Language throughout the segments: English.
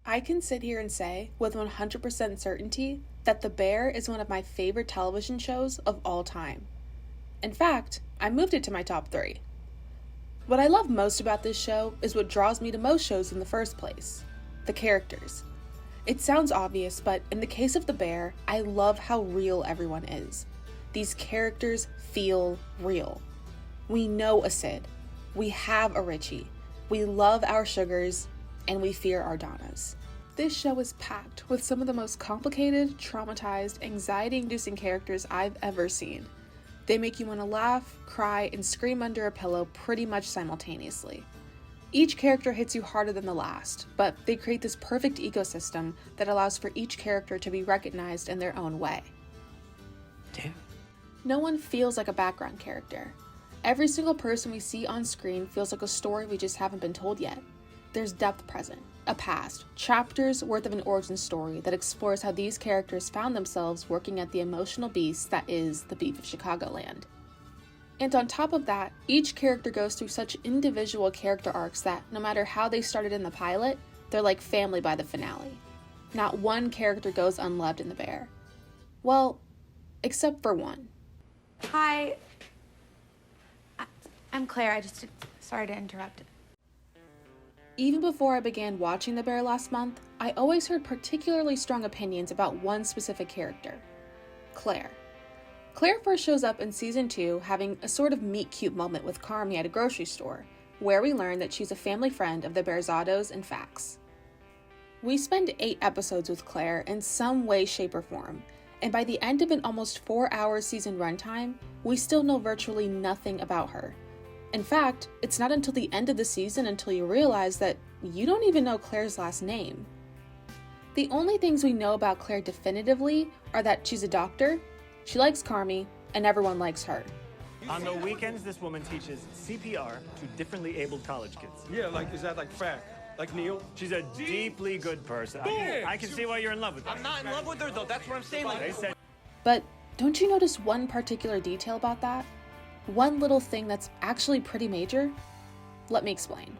I can sit here and say, with 100% certainty, that The Bear is one of my favorite television shows of all time. In fact, I moved it to my top 3. What I love most about this show is what draws me to most shows in the first place: the characters. It sounds obvious, but in the case of The Bear, I love how real everyone is. These characters feel real. We know a Sid, we have a Richie, we love our Sugars, and we fear our Donnas. This show is packed with some of the most complicated, traumatized, anxiety-inducing characters I've ever seen. They make you want to laugh, cry, and scream under a pillow pretty much simultaneously. Each character hits you harder than the last, but they create this perfect ecosystem that allows for each character to be recognized in their own way. Dude. No one feels like a background character. Every single person we see on screen feels like a story we just haven't been told yet. There's depth present, a past, chapters worth of an origin story that explores how these characters found themselves working at the emotional beast that is the beef of Chicagoland. And on top of that, each character goes through such individual character arcs that no matter how they started in the pilot, they're like family by the finale. Not one character goes unloved in The Bear. Well, except for one. Hi. I'm Claire. Sorry to interrupt. Even before I began watching The Bear last month, I always heard particularly strong opinions about one specific character: Claire. Claire first shows up in season 2 having a sort of meet-cute moment with Carmy at a grocery store, where we learn that she's a family friend of the Bearzados and Fax. We spend 8 episodes with Claire in some way, shape, or form, and by the end of an almost 4-hour season runtime, we still know virtually nothing about her. In fact, it's not until the end of the season until you realize that you don't even know Claire's last name. The only things we know about Claire definitively are that she's a doctor, she likes Carmy, and everyone likes her. On the weekends, this woman teaches CPR to differently abled college kids. Yeah, is that like fact? Like Neil? She's a deeply good person. I can see why you're in love with her. I'm not in love with her, though. That's what I'm saying. They said. But don't you notice one particular detail about that? One little thing that's actually pretty major? Let me explain.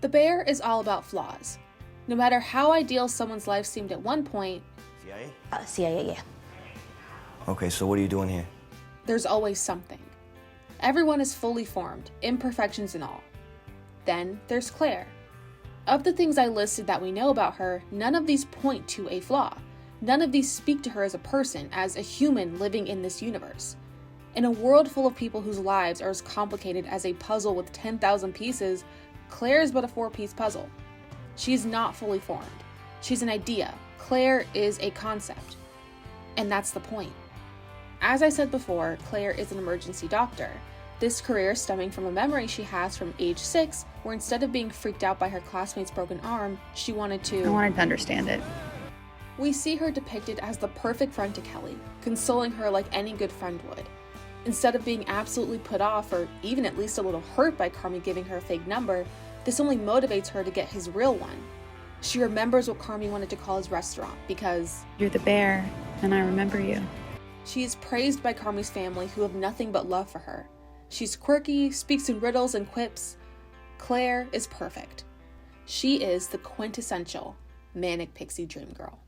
The Bear is all about flaws. No matter how ideal someone's life seemed at one point, CIA? CIA, yeah. Okay, so what are you doing here? there's always something. Everyone is fully formed, imperfections and all. Then there's Claire. Of the things I listed that we know about her, none of these point to a flaw. None of these speak to her as a person, as a human living in this universe. In a world full of people whose lives are as complicated as a puzzle with 10,000 pieces, Claire is but a 4-piece puzzle. She is not fully formed. She's an idea. Claire is a concept. And that's the point. As I said before, Claire is an emergency doctor. This career stemming from a memory she has from age 6, where instead of being freaked out by her classmate's broken arm, she wanted to... I wanted to understand it. We see her depicted as the perfect friend to Kelly, consoling her like any good friend would. Instead of being absolutely put off or even at least a little hurt by Carmy giving her a fake number, this only motivates her to get his real one. She remembers what Carmy wanted to call his restaurant because... You're the bear, and I remember you. She is praised by Carmy's family who have nothing but love for her. She's quirky, speaks in riddles and quips. Claire is perfect. She is the quintessential Manic Pixie Dream Girl.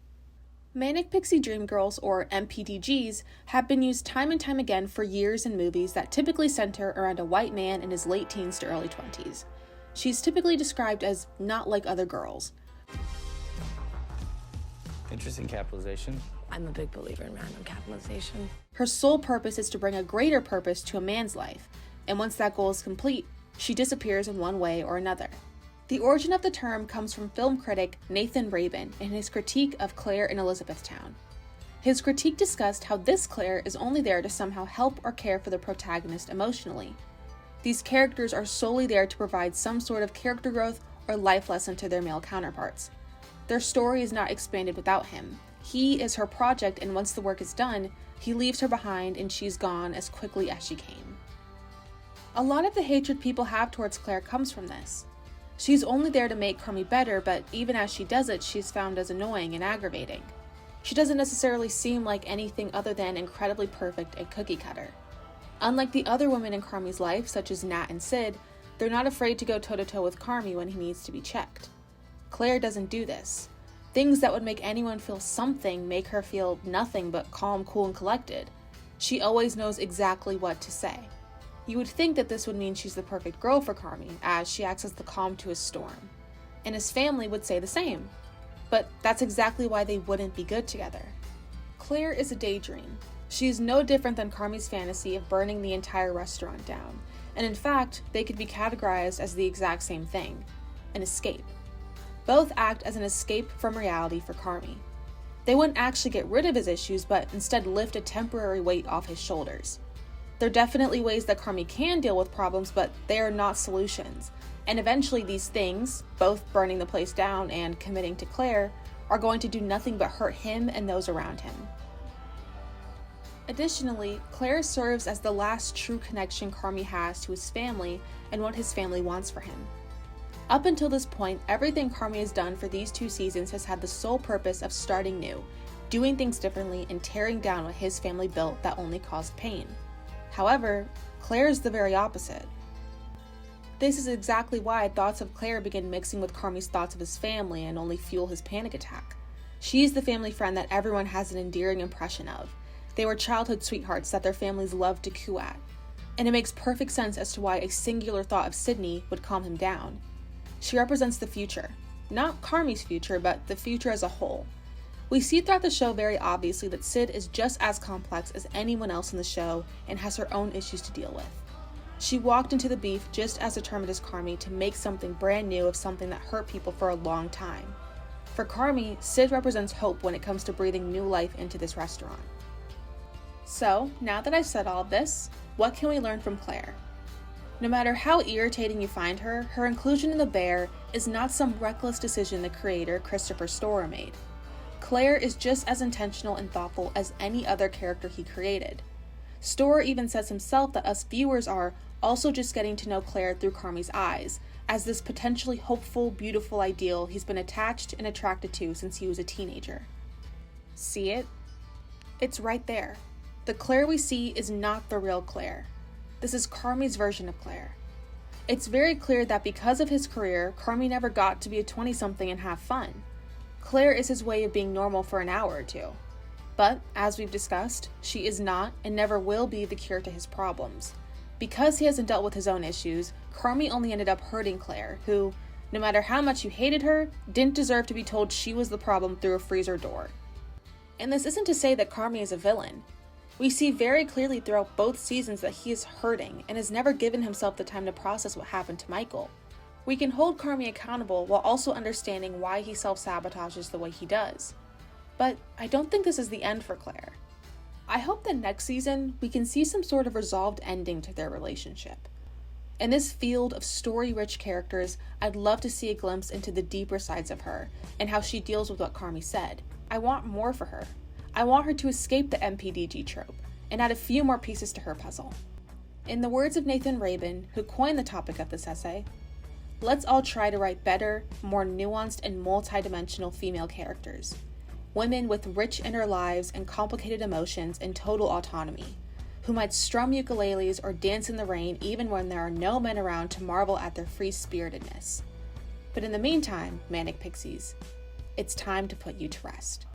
Manic Pixie Dream Girls, or MPDGs, have been used time and time again for years in movies that typically center around a white man in his late teens to early 20s. She's typically described as not like other girls. Interesting capitalization. I'm a big believer in random capitalization. Her sole purpose is to bring a greater purpose to a man's life, and once that goal is complete, she disappears in one way or another. The origin of the term comes from film critic Nathan Rabin in his critique of Claire in Elizabethtown. His critique discussed how this Claire is only there to somehow help or care for the protagonist emotionally. These characters are solely there to provide some sort of character growth or life lesson to their male counterparts. Their story is not expanded without him. He is her project, and once the work is done, he leaves her behind and she's gone as quickly as she came. A lot of the hatred people have towards Claire comes from this. She's only there to make Carmy better, but even as she does it, she's found as annoying and aggravating. She doesn't necessarily seem like anything other than incredibly perfect and cookie cutter. Unlike the other women in Carmy's life, such as Nat and Sid, they're not afraid to go toe-to-toe with Carmy when he needs to be checked. Claire doesn't do this. Things that would make anyone feel something make her feel nothing but calm, cool, and collected. She always knows exactly what to say. You would think that this would mean she's the perfect girl for Carmy, as she acts as the calm to his storm. And his family would say the same. But that's exactly why they wouldn't be good together. Claire is a daydream. She is no different than Carmy's fantasy of burning the entire restaurant down. And in fact, they could be categorized as the exact same thing, an escape. Both act as an escape from reality for Carmy. They wouldn't actually get rid of his issues, but instead lift a temporary weight off his shoulders. There are definitely ways that Carmy can deal with problems, but they are not solutions. And eventually these things, both burning the place down and committing to Claire, are going to do nothing but hurt him and those around him. Additionally, Claire serves as the last true connection Carmy has to his family and what his family wants for him. Up until this point, everything Carmy has done for these 2 seasons has had the sole purpose of starting new, doing things differently, and tearing down what his family built that only caused pain. However, Claire is the very opposite. This is exactly why thoughts of Claire begin mixing with Carmy's thoughts of his family and only fuel his panic attack. She is the family friend that everyone has an endearing impression of. They were childhood sweethearts that their families loved to coo at. And it makes perfect sense as to why a singular thought of Sydney would calm him down. She represents the future. Not Carmy's future, but the future as a whole. We see throughout the show very obviously that Syd is just as complex as anyone else in the show and has her own issues to deal with. She walked into the beef just as determined as Carmy to make something brand new of something that hurt people for a long time. For Carmy, Syd represents hope when it comes to breathing new life into this restaurant. So, now that I've said all of this, what can we learn from Claire? No matter how irritating you find her, her inclusion in The Bear is not some reckless decision the creator, Christopher Storer, made. Claire is just as intentional and thoughtful as any other character he created. Storer even says himself that us viewers are also just getting to know Claire through Carmy's eyes, as this potentially hopeful, beautiful ideal he's been attached and attracted to since he was a teenager. See it? It's right there. The Claire we see is not the real Claire. This is Carmy's version of Claire. It's very clear that because of his career, Carmy never got to be a 20-something and have fun. Claire is his way of being normal for an hour or two. But, as we've discussed, she is not and never will be the cure to his problems. Because he hasn't dealt with his own issues, Carmy only ended up hurting Claire, who, no matter how much you hated her, didn't deserve to be told she was the problem through a freezer door. And this isn't to say that Carmy is a villain. We see very clearly throughout both seasons that he is hurting and has never given himself the time to process what happened to Michael. We can hold Carmy accountable while also understanding why he self-sabotages the way he does. But I don't think this is the end for Claire. I hope that next season we can see some sort of resolved ending to their relationship. In this field of story-rich characters, I'd love to see a glimpse into the deeper sides of her and how she deals with what Carmy said. I want more for her. I want her to escape the MPDG trope and add a few more pieces to her puzzle. In the words of Nathan Rabin, who coined the topic of this essay, let's all try to write better, more nuanced and multidimensional female characters. Women with rich inner lives and complicated emotions and total autonomy, who might strum ukuleles or dance in the rain even when there are no men around to marvel at their free-spiritedness. But in the meantime, Manic Pixies, it's time to put you to rest.